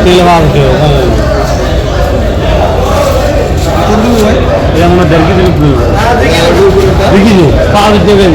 তেলে মাছ এটা মনে 1.5 কেজি 2 কিলো 5 টাকা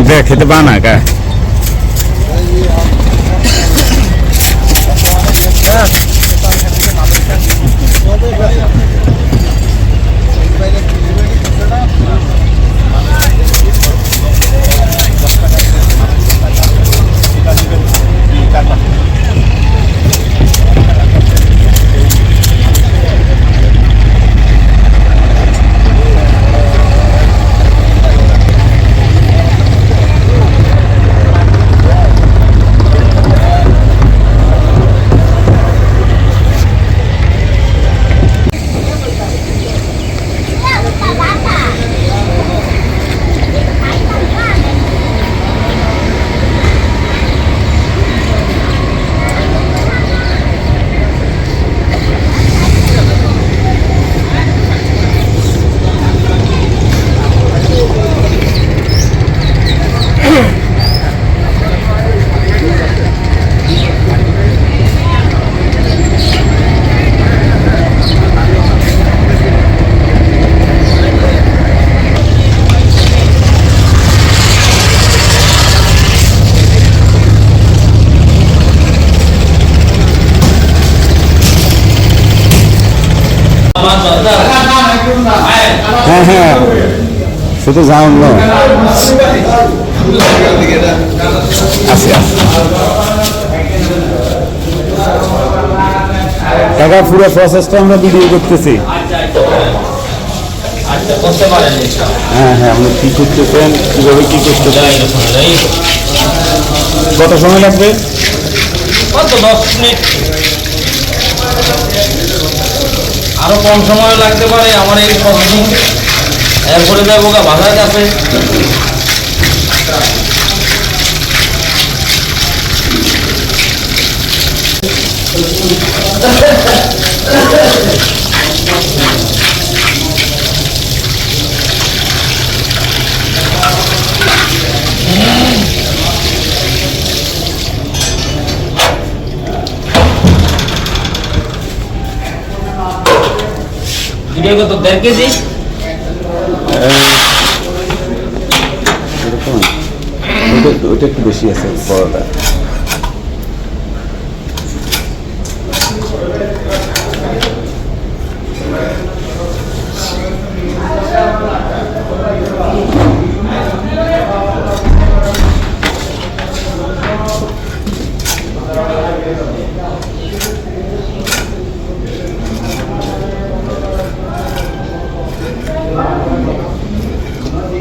দেখ খেতে পা না কা হ্যাঁ হ্যাঁ শুধু যাও না আছে কাকা পুরো প্রসেসটা আমরা ভিডিও করতেছি হ্যাঁ হ্যাঁ আপনি কি করতেছেন কিভাবে কি করতেছেন কত সময় লাগবে 10 মিনিট আরো কম সময় লাগতে পারে আমার এই প্রসেসিং এরপরে যাবো বাজার কাছে এটা কত 1.5 কেজি? এরকম ওইটা একটু বেশি আছে বড়টা।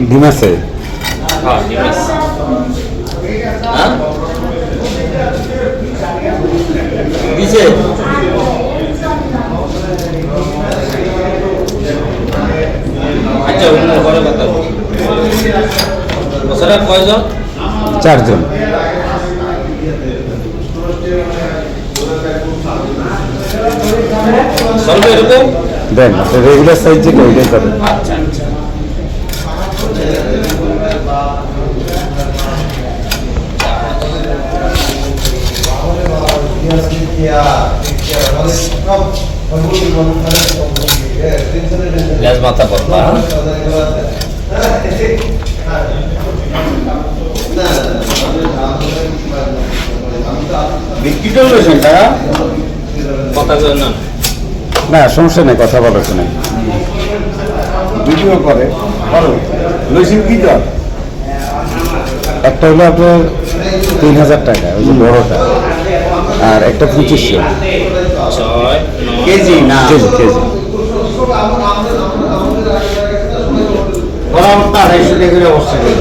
ডিম আছে? হ্যাঁ ডিম আছে। হ্যাঁ দিছে। আচ্ছা অন্য ঘরে কথা বলি। বছরে কয়জন? 4 জন। চলবে এরকম? দেন রেগুলার সাইজ যেটা ওইটাই করেন। আচ্ছা আচ্ছা। লেজ মাথা পড়বা। বিক্রি করলো সেটা কথা কই না। না, সমস্যা নেই, কথা বলার শুনে ভিডিও করে করো। লইছেন কি দর? একটা হলো আপনার 3000 টাকা, ওই যে বড়টা, আর একটা 2500 কেজি না কেজি কেজি। বরাবরটা 250 টাকা করে অবস্থা করে।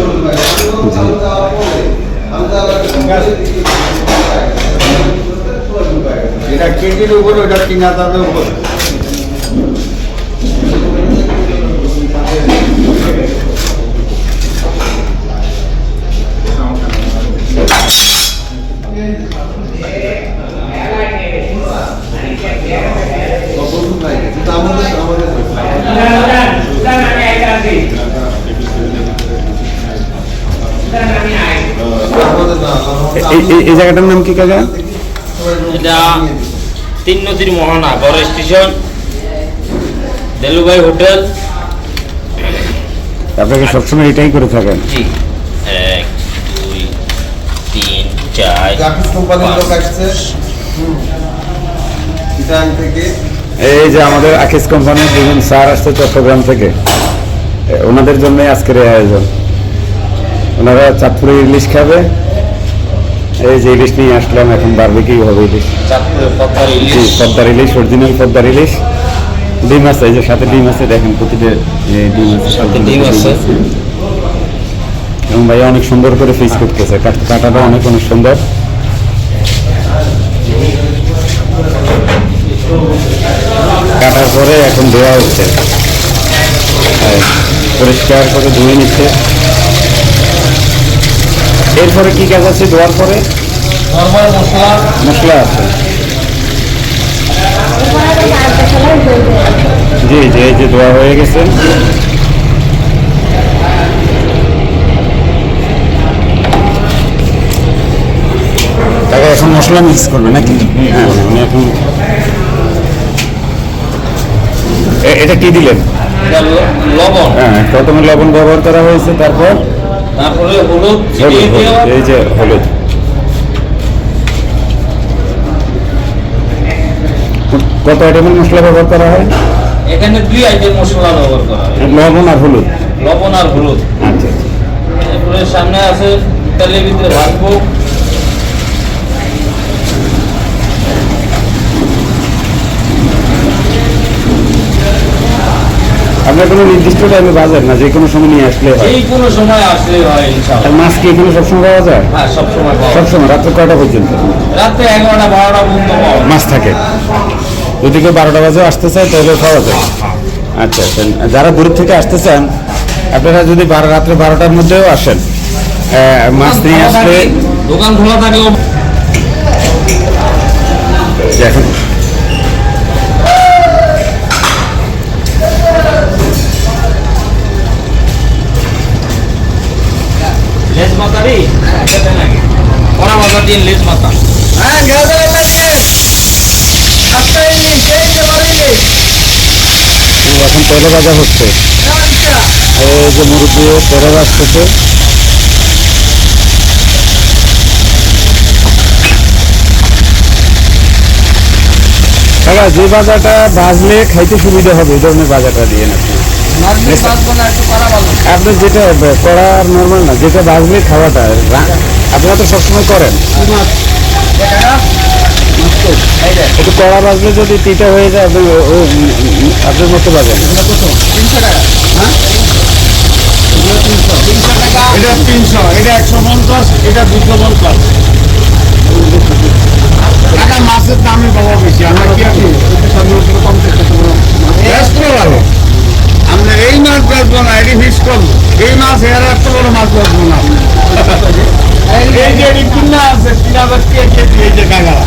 এটা কেজির উপরে, ওটা 3000-এর উপরে। এই জায়গাটার নাম কি কাকা? এটা 3 নদীর মোহনা বড় স্টেশন, দেলুভাই হোটেল। আপনাকে সবসময় এটাই করে থাকেন? জি 1 2 3 4 জাকিস কোম্পানির লোক আসছে ইটান থেকে। এই যে আমাদের আকিস কোম্পানির দুজন স্যার আসছে চট্টগ্রাম থেকে, ওনাদের জন্য আজকের এই আয়োজন। ওনারা চাঁদপুরের ইলিশ খাবে, এই যে ইলিশ নিয়ে আসলাম, এখন বারবিকিউ হবে ইলিশ। চাঁদপুরের পদ্মার জি, ইলিশ। পদ্মার ইলিশ, অরিজিনাল পদ্মার ইলিশ। ডিম আছে, এই যে সাথে ডিম আছে, দেখেন প্রতিটা ডিম আছে, সাথে ডিম আছে। এবং ভাইয়া অনেক সুন্দর করে ফিস করতেছে, কাটাটা অনেক অনেক সুন্দর। কাটার পরে এখন ধোয়া হচ্ছে, পরিষ্কার করে ধুয়ে নিচ্ছে। এরপরে কি কাজ আছে ধোয়ার পরে? নরমাল মশলা মশলা আছে। জি জি, এই যে ধোয়া হয়ে গেছে। তাকে এখন মশলা মিক্স করবে নাকি? হ্যাঁ, উনি এখন এটা কি দিলেন? এটা লবণ, হ্যাঁ, প্রথমে লবণ ব্যবহার করা হয়েছে, তারপর তারপরে হলুদ হলুদ, চিনি দেওয়া। এই যে হলুদ। কত আইটেমের মশলা ব্যবহার করা হয়? এখানে 2 আইটেম মশলা ব্যবহার করা হয়, লবণ আর হলুদ। লবণ আর হলুদ। আচ্ছা, এরপরে সামনে আছে তেলের ভিতরে ভাজবো। আপনার কোনো নির্দিষ্ট টাইমে বাজার না, যে কোনো সময় নিয়ে আসলে হয়? এই কোনো সময় আসলে হয় ইনশাআল্লাহ। আর মাছ কি এখানে সবসময় পাওয়া যায়? হ্যাঁ সব সময় পাওয়া যায়। সবসময় রাত্রে কয়টা পর্যন্ত রাতে 11টা 12টা পর্যন্ত পাওয়া যায়। মাছ থাকে? যদি কেউ 12টা বাজে আসতে চায় তাহলে পাওয়া যায়। আচ্ছা আচ্ছা, যারা দূর থেকে আসতে চান আপনারা যদি রাত্রে 12টার মধ্যেও আসেন, মাছ নিয়ে আসলে দোকান খোলা থাকলেও এখন লেজ মাথারি খেতে লাগে, কড়া মাথা দিয়ে লেজ মাথা। হ্যাঁ গেলে লাগে আস্তে ইলিশ, এই যে বড় ইলিশ। এখন তেলে ভাজা হচ্ছে। এই যে মুরব্বী তেলে ভাজতেছে। কাকা যে ভাজাটা ভাজলে খাইতে সুবিধা হবে এই ধরনের ভাজাটা দিয়ে নাকি আপনার যেটা কড়া নর্মাল না, যেটা ভাজলে খাওয়াটা আপনারা তো সবসময় করেন, একটু কড়া ভাজলে যদি তিতা হয়ে যায় আপনি আপনার মতো ভাজেন। এটা 300, এটা 150, এটা 250 টাকা। মাছের দামই বাবা বেশি, আমরা কি আছি আমরা এই মাছ বেচবো না, এটি ফিক্স করবো। এই মাছ এর এত বড় মাছ বেচবো না। এই যে এটি কিনা আছে, কিনা বেচতে এই যে কাকারা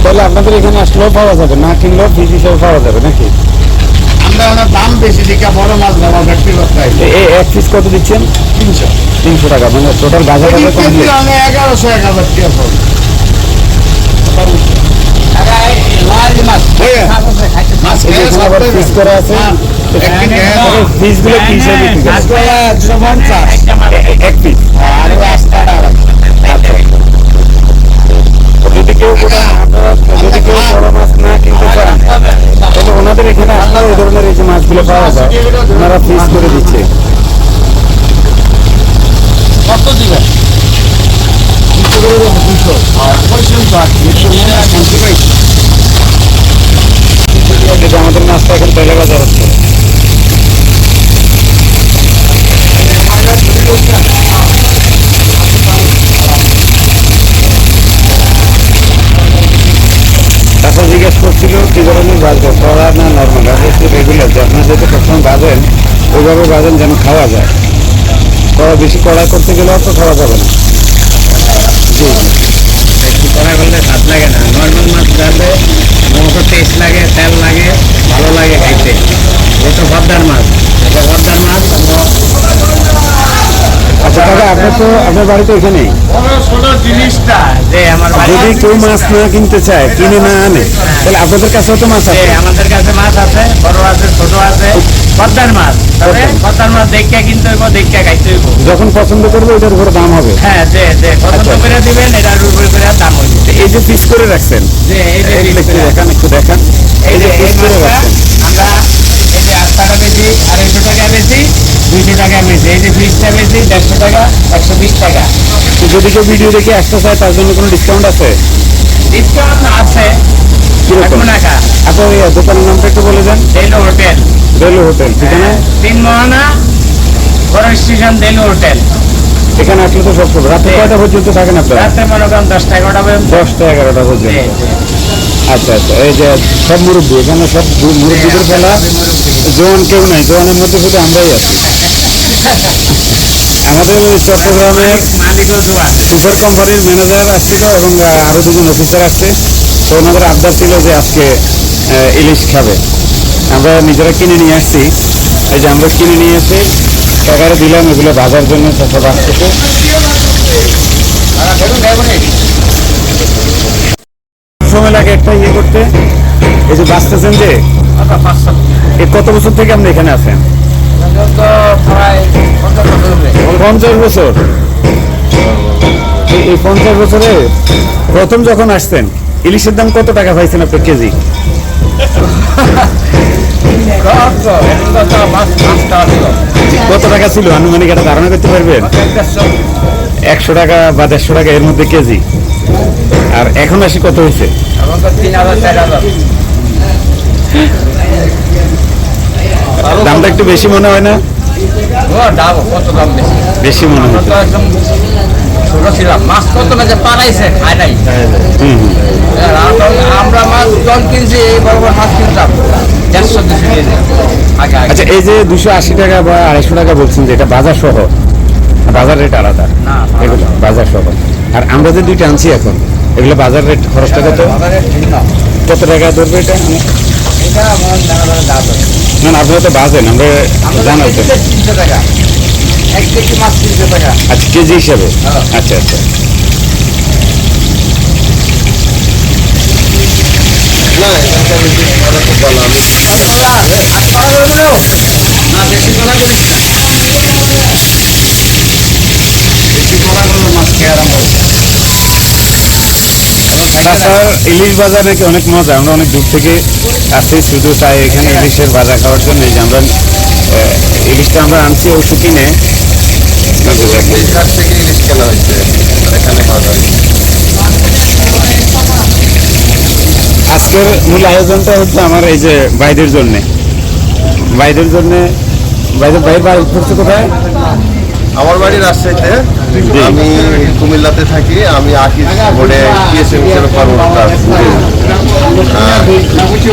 তাহলে আপনাদের এখানে আসলেও পাওয়া যাবে, না কিনলেও ফিস হিসেবে পাওয়া যাবে নাকি? আমরা ওনার দাম বেশি দিকে বড় মাছ বাবা ব্যক্তিগত। এই এক পিস কত দিচ্ছেন? 300 টাকা, মানে টোটাল বাজার টাকা কম দিয়ে 1100 1000 টাকা পড়বে। পিস করা আছে, পিসগুলো কি হিসেবে বিক্রি করেন? এক পিস। যদি কেউ বড় মাছ না কিনতে চান তাহলে ওনাদের এখানে আসলে এই ধরনের এই যে মাছগুলো পাওয়া যায়, ওনারা পিস করে দিচ্ছে। কত দিবেন? এটা আমাদের নাস্তা এখন তেলে বাজার হচ্ছে। তারপর জিজ্ঞেস করছিল কি ধরনের বাজবে, কড়া না নর্মাল, একটু রেগুলার যে আপনার যেটা সবসময় বাজেন ওইভাবে বাজেন যেন খাওয়া যায়। কড়া বেশি কড়া করতে গেলেও তো খাওয়া যাবে না। একটু কড়া করলে স্বাদ লাগে না। নর্মাল মাছ যাবে মতো টেস্ট লাগে, তেল লাগে, ভালো লাগে খাইতে। এটা পদ্মার মাছ, এটা পদ্মার মাছ। আচ্ছা কাকা, আপনার বাড়ি তো এখানেই, ছোট জিনিসটা যে আমার যদি কেউ মাছ না কিনতে চায়, কিনে না আনে, তাহলে আপনাদের কাছেও তো মাছ আছে? আমাদের কাছে মাছ আছে, বড় আছে, ছোট আছে, পদ্মার মাছ। তবে পদ্মার মাছ দেখে কিনতে হইব, দেখে খাইতে হইব। যখন পছন্দ করবে ওইটার উপরে দাম হবে। হ্যাঁ, যে পছন্দ করে দিবেন এটার উপরে করে দাম হইবে। এই যে পিস করে রাখছেন, যে এই যে একটু দেখান, এই যে পিস করে রাখছেন। আমরা এই যে 8 টাকা বেশি, 250 টাকা বেশি, 200 টাকা বেশি। এই যে পিসটা বেশি 150 টাকা, 120 টাকা। তো যদি কেউ ভিডিও দেখে আসতে চায় তার জন্য কোনো ডিসকাউন্ট আছে? ডিসকাউন্ট আছে কিরকম? টাকা। আপনার এই দোকানের নামটা একটু বলে দেন। দেলু হোটেল, রেলু হোটেল, ঠিকানা? 3 মোহনা বড় স্টেশন, দেলু হোটেল। এখানে আসলে তো সব করবো। রাতে কয়টা পর্যন্ত থাকেন আপনারা? রাতে মনে করেন 10টা 11টা পর্যন্ত। 10টা 11টা পর্যন্ত। আচ্ছা আচ্ছা, এই যে সব মুরব্বী, এখানে সব মুরব্বীদের ফেলা, জোয়ান কেউ নাই, জোয়ানের মধ্যে শুধু আমরাই আছি। আমাদের ওই চট্টগ্রামের মালিকও জোয়ান। সুপার কোম্পানির ম্যানেজার আসছিল এবং আরো 2জন অফিসার আসছে। তো ওনাদের আবদার ছিল যে আজকে ইলিশ খাবে। আমরা নিজেরা কিনে নিয়ে আসছি। এই যে আমরা কিনে নিয়ে এসে টাকারে দিলাম, এগুলো বাজার জন্য সব আসতেছে। সময় লাগে একটা ইয়ে করতে। এই যে বাঁচতেছেন যে, এই কত বছর থেকে আপনি এখানে আছেন? 50 বছর। এই 50 বছরে প্রথম যখন আসছেন ইলিশের দাম কত টাকা পাইছেন আপনার কেজি? কত টাকা ছিল আনুমানিক একটা ধারণা করতে পারবেন? 100 টাকা বা 150 টাকা এর মধ্যে কেজি। আর এখন আসি কত হয়েছে? দামটা একটু বেশি মনে হয় না? কত দাম বেশি, বেশি মনে হয়। একদম ছোট ছিলাম, মাছ কত না যে পাড়াইছে খায় নাই। আমরা মাছ জন কিনছি, এই বড় বড় মাছ কিনতাম 150-200 দিয়ে আগে আগে। আচ্ছা, এই যে 280 টাকা বা 250 টাকা বলছেন যে এটা বাজার সহ, বাজার রেট আলাদা না, এগুলো বাজার সহ। আর আমরা যে দুইটা আনছি এখন, এগুলো বাজার রেট খরচটা কত? কত টাকা ধরবে এটা? এটা আমার জানা দাম না না, আপনারা তো বাজেন, আমরা জানাই তো। 300 টাকা 1 কেজি মাছ, 300 টাকা। আচ্ছা, কেজি হিসাবে? আচ্ছা আচ্ছা। না খুব ভালো আমি না বেশি কলা করিস না বেশি কলা করলে মাছ খেয়ে আরাম হবে তাছাড়া ইলিশ ভাজা নাকি অনেক মজা আমরা অনেক দূর থেকে আসছি শুধু তাই এখানে ইলিশের ভাজা খাওয়ার জন্য যে আমরা ইলিশটা আমরা আনছি অবশ্য কিনে এই ঘাট থেকে ইলিশ কেনা হয়েছে আর এখানে খাওয়া যায় আজকের মূল আয়োজনটা হচ্ছে আমার এই যে ভাইদের জন্যে ভাইদের জন্যে ভাইদের বাড়ি পড়ছে কোথায় আমার বাড়ি রাজশাহীতে আমি কুমিল্লাতে থাকি আমি আকিজ বোর্ডে পিএসএম হিসেবে কর্মরত আছি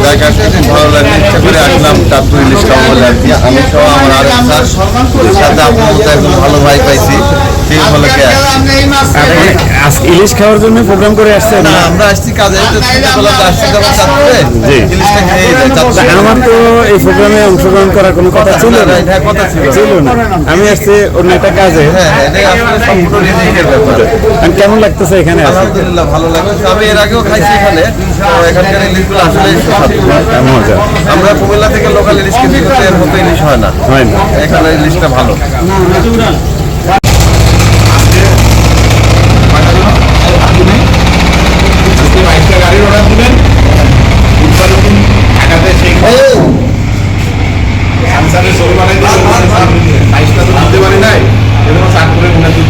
জায়গাটা খুব ভালো লাগে ইচ্ছা করে আসলাম চাঁদপুর ইলিশ খাবো বলে আর কি আমি সহ আমার আরেক স্যার সাথে আপনার মতো একজন ভালো ভাই পাইছি সেই উপলক্ষে আসছি ইলিশ খাওয়ার জন্য প্রোগ্রাম করে আসছেন না আমরা আসছি কাজে ছোটবেলাতে আসছি যখন চাঁদপুরে জি। ইলিশটা খেয়ে যায় চাঁদপুরে আমার তো এই প্রোগ্রামে অংশগ্রহণ করার কোনো কথা ছিল না হ্যাঁ কথা ছিল ছিল না আমি আসছি অন্য একটা কাজে হ্যাঁ এটাই আসলে সম্পূর্ণ রিজিকের ব্যাপার আর কেমন লাগতেছে এখানে আসে আলহামদুলিল্লাহ ভালো লাগছে আমি এর আগেও খাইছি এখানে তো এখানকার ইলিশগুলো আসলে সুস্বাদু মজা আমরা কুমিল্লা থেকে লোকাল ইলিশ কিনতে কিন্তু এর মতো ইলিশ হয় না হয় না এখানে ইলিশটা ভালো গাড়ির অর্ডার দিবেন ঢাকাতে সেই সংসারে সরু বানাই দিতে পারি নাই এজন্য চাঁদপুরে মনে দুধ